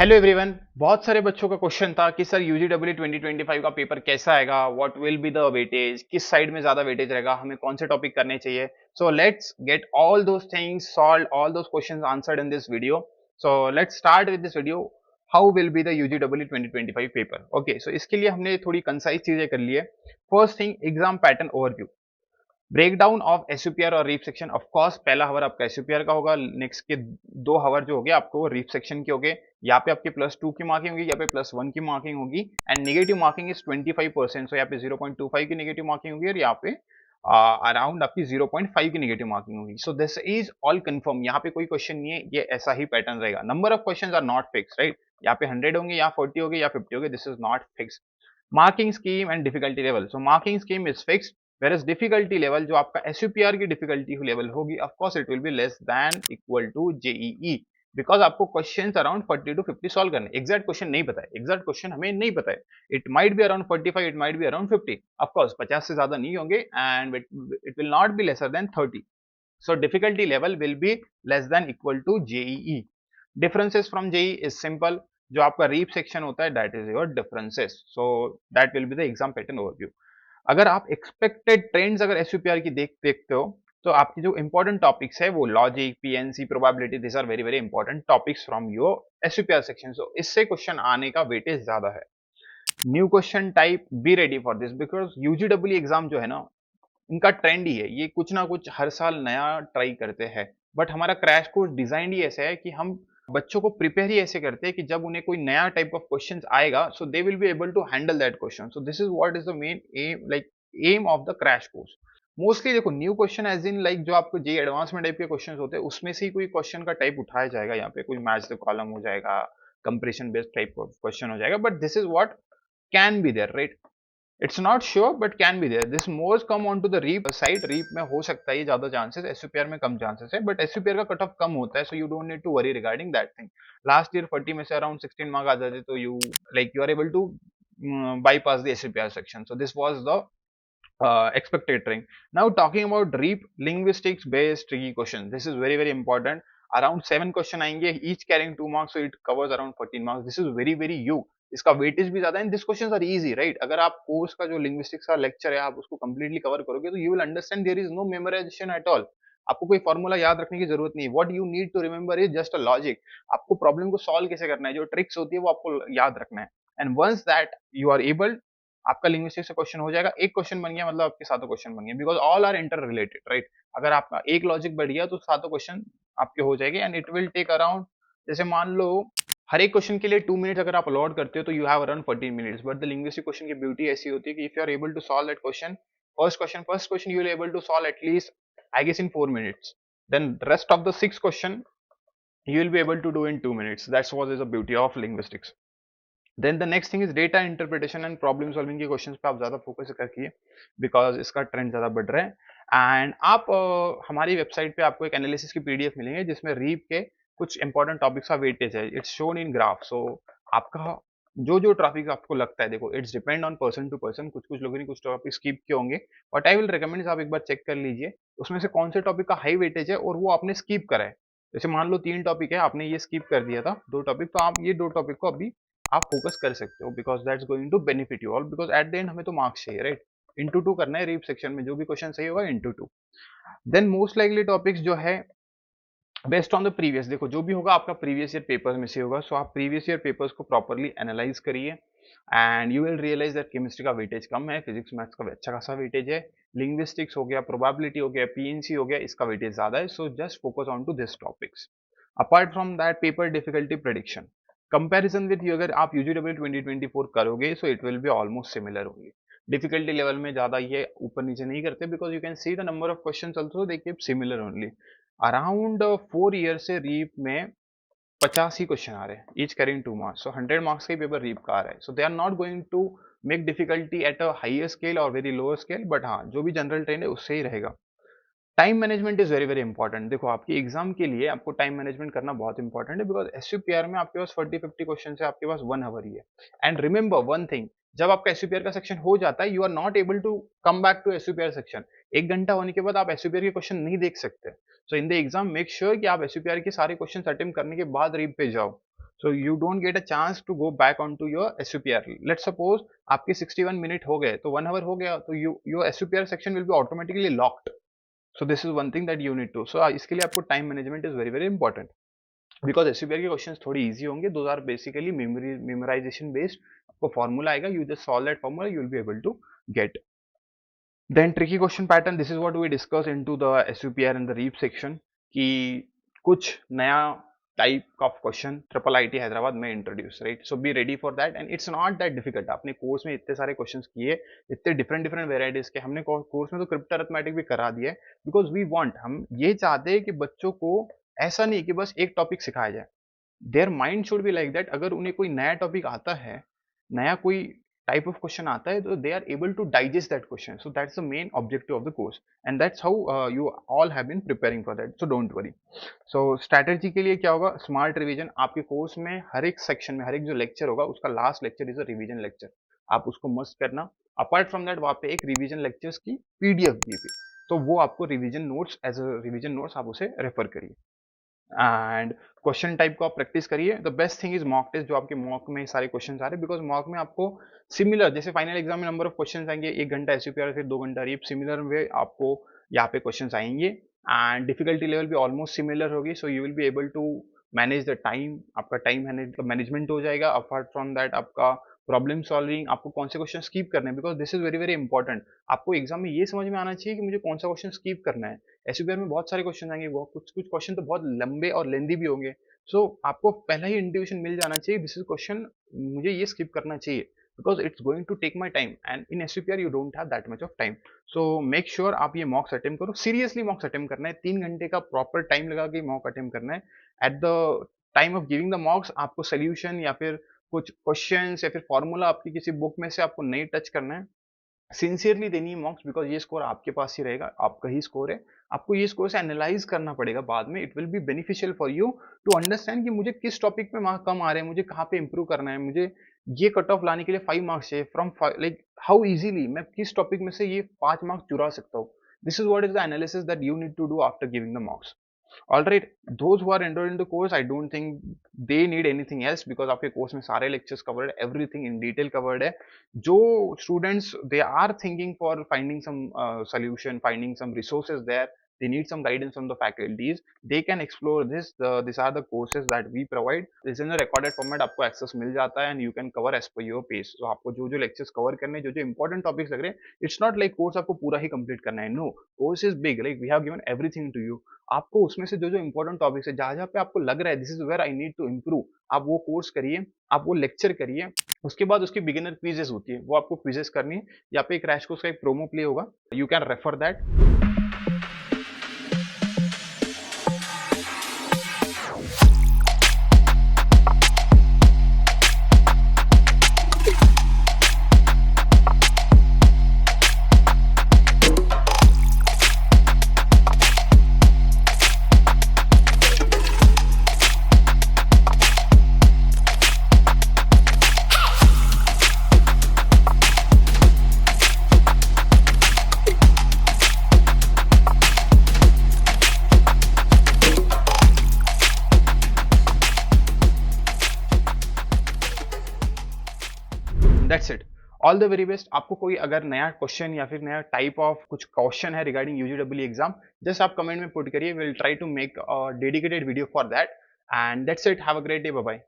Hello everyone. बहुत सारे बच्चों का क्वेश्चन था कि सर यूजीडब्ल्यू 2025 का पेपर कैसा आएगा, what will be the weightage, किस साइड में ज्यादा वेटेज रहेगा, हमें कौन से टॉपिक करने चाहिए। So let's get all those things solve, all those questions answered in this video. So let's start with this video. How will be the UGW 2025 paper. Okay, so इसके लिए हमने थोड़ी कंसाइज चीजें कर ली है। First thing, exam pattern overview. Break down of SUPR और REAP section. Of course पहला हवर आपका एसयूपीआर का होगा, नेक्स्ट के 2 हवर जो हो गए आपको रीप सेक्शन के हो गए। यहाँ पे आपके +2 की मार्किंग होगी, यहाँ पे +1 की मार्किंग होगी एंड नेगेटिव मार्किंग इज 25%। सो यहाँ पे 0.25 की नेगेटिव मार्किंग होगी और यहाँ पे अराउंड आपकी 0.5 की नेगेटिव मार्किंग होगी। So this is all confirm, यहाँ पे कोई क्वेश्चन नहीं है, ये ऐसा ही पैटर्न रहेगा। Number of question are not fix, right. यहाँ पे 100 होंगे, यहाँ 40 होंगे, या 50 होंगे, this is not fix. Marking scheme and difficulty level. So marking scheme is fixed, whereas difficulty level जो आपका एसयूपीआर की डिफिकल्टी लेवल होगी, of course it will be less than equal to JEE, because आपको questions around 40 to 50 solve करने। Exact question नहीं पता है, exact question हमें नहीं पता है। It might be around 45, it might be around 50, of course 50 से ज्यादा नहीं होंगे and it will not be lesser than 30। So difficulty level will be less than equal to JEE. Differences from JEE is simple. जो आपका reap section होता है that is your differences. So that will be the exam pattern overview. अगर आप expected trends अगर एसयूपीआर की देखते हो, तो आपकी जो इंपॉर्टेंट टॉपिक्स है वो logic, PNC, probability, this are very very important topics from your SUPR section. So इससे क्वेश्चन आने का वेटेज ज्यादा है। New question type, be ready for this, because UGW exam जो है ना, इनका ट्रेंड ही है, ये कुछ ना कुछ हर साल नया ट्राई करते हैं। बट हमारा क्रैश कोर्स डिजाइन ही ऐसा है कि हम बच्चों को प्रिपेयर ही ऐसे करते हैं कि जब उन्हें कोई नया टाइप ऑफ क्वेश्चन आएगा, so they will be able to handle that question. So this is what is the main aim, like aim of the crash course. Mostly देखो, new question as in like जो आपको J advance में type के question होते हैं, उसमें से ही कोई क्वेश्चन का टाइप उठाया जाएगा। यहाँ पे कोई मैच द कॉलम हो जाएगा, comparison based type of question हो जाएगा, but this is what can be there, right. It's not sure but can be there. This most come on to the REAP side. REAP में हो सकता है ये ज्यादा चांसेस, एसयूपीआर में कम चांसेस है, बट एसयूपीआर का कट ऑफ कम होता है, so you don't need to worry regarding that thing. Last year 40 में से अराउंड 16 मार्क आ जाते, तो you like you are able to bypass the SUPR section. So this was the expected rank. Now talking about REAP, linguistics based tricky questions. This is very very important. Around 7 question आएंगे, each carrying 2 marks, so it covers around 14 marks. This is very very huge. इसका weightage भी ज्यादा है। This questions are easy, right. अगर आप course का जो linguistics का लेक्चर है आप उसको कंप्लीटली कवर करोगे, तो you will understand there is no memorization at all. आपको कोई फॉर्मूला याद रखने की जरूरत नहीं है। What you need to remember is just a logic. आपको प्रॉब्लम को सॉल्व कैसे करना है, जो ट्रिक्स होती है वो आपको याद रखना है। And once that you are able, आपका लिंग्विस्टिक्स से क्वेश्चन हो जाएगा। एक क्वेश्चन बन गया मतलब आपके सातों क्वेश्चन बन गए, because all are interrelated, right. अगर आपका एक लॉजिक बढ़ गया तो सातों क्वेश्चन आपके हो जाएंगे and it will take around, जैसे मान लो हर एक क्वेश्चन के लिए 2 मिनट अगर आप अलॉट करते हो, तो you have around 14 minutes. But the linguistic question की ब्यूटी ऐसी होती है कि if you are able to solve that question, first question you will able to solve at least I guess in 4 minutes, then rest of the 6 question you will be able to do in 2 minutes. That's what is the beauty of linguistics. Then the next thing is data interpretation and problem solving के questions पे आप ज्यादा focus रखिए, because इसका trend ज्यादा बढ़ रहा है। एंड आप हमारी वेबसाइट पे आपको एक एनालिसिस की पीडीएफ मिलेंगे जिसमें रीप के कुछ इंपॉर्टेंट टॉपिक्स का वेटेज है, it's shown in graph. So आपका जो जो टॉपिक आपको लगता है, देखो it's depend on person to person, कुछ कुछ लोगों ने कुछ टॉपिक स्किप किए होंगे, बट आई विल रिकमेंड आप एक बार चेक कर लीजिए उसमें से कौन से टॉपिक का हाई वेटेज है और वो आपने स्किप करा है। जैसे मान लो 3 टॉपिक है, आपने ये स्किप कर दिया था 2 टॉपिक, तो आप ये 2 टॉपिक को अभी आप फोकस कर सकते हो, because that's going to benefit you all, because at the end हमें तो मार्क्स चाहिए, राइट। इंटू 2 करना है रीप सेक्शन में, जो भी क्वेश्चन सही होगा into 2। Then most likely topics जो है बेस्ड ऑन द प्रीवियस, देखो जो भी होगा आपका प्रीवियस ईयर पेपर में से होगा, सो आप प्रीवियस ईयर पेपर्स को प्रॉपरली एनालाइज करिए and you will realise that chemistry का वेटेज कम है, फिजिक्स मैथ्स का अच्छा खासा वेटेज है, लिंग्विस्टिक्स हो गया, प्रोबेबिलिटी हो गया, पीएनसी हो गया, इसका वेटेज ज्यादा है। So just focus on to this topics. Apart from that, paper difficulty prediction comparison with you, अगर आप यूजीडब्ल्यू 2024 करोगे, so it will be almost similar होगी। डिफिकल्टी लेवल में ज्यादा ये ऊपर नीचे नहीं करते, because you can see the number of questions also they keep similar only. Around 4 year से रीप में 50 ही क्वेश्चन आ रहे हैं, ईच कैरिंग 2 मार्क्स, सो 100 मार्क्स का पेपर रीप का आ रहा है। So they are not going to make difficulty at a higher scale और वेरी लोअर स्केल, बट हाँ जो भी जनरल ट्रेंड है उससे ही रहेगा। Time management is very very important. देखो आपकी एग्जाम के लिए आपको टाइम मैनेजमेंट करना बहुत इंपॉर्टेंट है, बिकॉज एसयूपीआर में आपके पास 40-50 क्वेश्चन है, आपके पास 1 आवर ही है। एंड रिमेंबर वन थिंग, जब आपका एसयूपीआर का सेक्शन हो जाता है, you are not able to come back to SUPR section. 1 घंटा होने के बाद आप एसयूपीआर के क्वेश्चन नहीं देख सकते। So in the exam make sure कि आप एसयूपीआर के सारे क्वेश्चन अटेम्प्ट करने के बाद रीप पे जाओ। So you don't get a chance to go back onto your SUPR. Let's suppose आपके 61 मिनट हो गए, तो 1 आवर हो गया, तो your SUPR section will be automatically locked. So this is one thing that you need to. So इसके लिए आपको time management is very very important. Because SUPR के क्वेश्चंस थोड़ी इजी होंगे. Those are basically memorization based. आपको formula आएगा, you just solve that formula, you will be able to get. Then tricky question pattern, this is what we discuss into the SUPR and the REAP section कि कुछ नया type of question triple IT Hyderabad में introduce, right. So be ready for that and it's not that difficult. आपने course में इतने सारे questions किए, इतने डिफरेंट डिफरेंट वेराइटीज के, हमने कोर्स में तो क्रिप्टो अरिथमेटिक भी करा दिया है. बिकॉज वी वांट, हम ये चाहते हैं कि बच्चों को ऐसा नहीं कि बस एक टॉपिक सिखाया जाए. Their mind should be like that. अगर उन्हें कोई नया टॉपिक आता है, नया कोई टाइप ऑफ क्वेश्चन आता है, तो they are able to digest that question. So that's the main objective of the course and that's how you all have been preparing for that. So don't worry. So strategy के लिए क्या होगा, smart revision. आपके course में हर एक section में, हर एक जो लेक्चर होगा, उसका last lecture is a revision lecture. आप उसको मस्ट करना. अपार्ट फ्रॉम दैट, वहाँ पे एक रिवीजन लेक्चर्स की पीडीएफ दी थी, तो वो आपको revision notes, as a revision notes आप उसे रेफर करिए. एंड क्वेश्चन टाइप को आप प्रैक्टिस करिए. The best thing is mock test, जो आपके मॉक में सारे क्वेश्चन आ रहे हैं. बिकॉज मॉक में आपको सिमिलर, जैसे फाइनल एग्जाम में नंबर ऑफ क्वेश्चन आएंगे, 1 घंटा एसयूपीआर, फिर 2 घंटा रीप, सिमिलर वे आपको यहाँ पे क्वेश्चन आएंगे एंड डिफिकल्टी लेवल भी ऑलमोस्ट सिमिलर होगी. So you will be able to manage the time. आपका टाइम मैनेजमेंट हो जाएगा. अपार्ट फ्रॉम दैट, आपका प्रॉब्लम सॉल्विंग, आपको कौन से क्वेश्चन स्कीप करने हैं, because this is very very important. आपको एग्जाम में ये समझ में आना चाहिए कि मुझे कौन सा क्वेश्चन स्कीप करना है. एसयूपीआर में बहुत सारे क्वेश्चन आएंगे, वो कुछ कुछ क्वेश्चन तो बहुत लंबे और लेंदी भी होंगे. सो आपको पहला ही इंट्यूशन मिल जाना चाहिए, दिस इज क्वेश्चन, मुझे ये स्किप करना चाहिए, because it's going to take my time and in SUPR you don't have that much of time. So make sure आप ये मॉक्स अटेम्प्ट करो. सीरियसली मॉक्स अटेम्प्ट करना है. 3 घंटे का प्रॉपर टाइम लगा के मॉक अटेम्प्ट करना है. At the time of giving the मॉक्स, आपको सोल्यूशन या फिर कुछ क्वेश्चंस या फिर फॉर्मूला आपकी किसी बुक में से आपको नहीं टच करना है. सिंसियरली देनी है मॉक्स, बिकॉज ये स्कोर आपके पास ही रहेगा, आपका ही स्कोर है. आपको ये स्कोर से एनालाइज करना पड़ेगा बाद में. It will be beneficial for you to understand कि मुझे किस टॉपिक पे मार्क कम आ रहे हैं, मुझे कहाँ पे इंप्रूव करना है, मुझे ये कट ऑफ लाने के लिए 5 मार्क्स चाहिए. फ्रॉम लाइक हाउ इजीली मैं किस टॉपिक में से ये 5 मार्क्स चुरा सकता हूँ. This is what is the analysis that you need to do after giving the mocks. All right, those who are enrolled in the course, I don't think they need anything else, because आपके course में सारे lectures covered, everything in detail covered है. जो students they are thinking for finding some solution, finding some resources there, they need some guidance from the faculties, they can explore this. These are the courses that we provide. This is in a recorded format, आपको access मिल जाता है and you can cover as per your pace. So आपको जो जो lectures cover करने, जो जो important topics लग रहे हैं, it's not like course आपको पूरा ही complete करना है. No, course is big, like we have given everything to you. आपको उसमें से जो जो इंपॉर्टेंट टॉपिक्स है, जहाँ जहाँ पे आपको लग रहा है this is where I need to improve, आप वो कोर्स करिए, आप वो लेक्चर करिए. उसके बाद उसकी बिगिनर क्विजेस होती है, वो आपको क्विजेस करनी है. यहाँ पे क्रैश कोर्स का एक प्रोमो प्ले होगा, you can refer that. That's it. All the very best. आपको कोई अगर नया क्वेश्चन या फिर नया टाइप ऑफ कुछ क्वेश्चन है रिगार्डिंग यूजीडब्ल्यू एग्जाम, जस्ट आप कमेंट में पुट करिए. Will try to make a dedicated video for that. And that's it. Have a great day. Bye bye.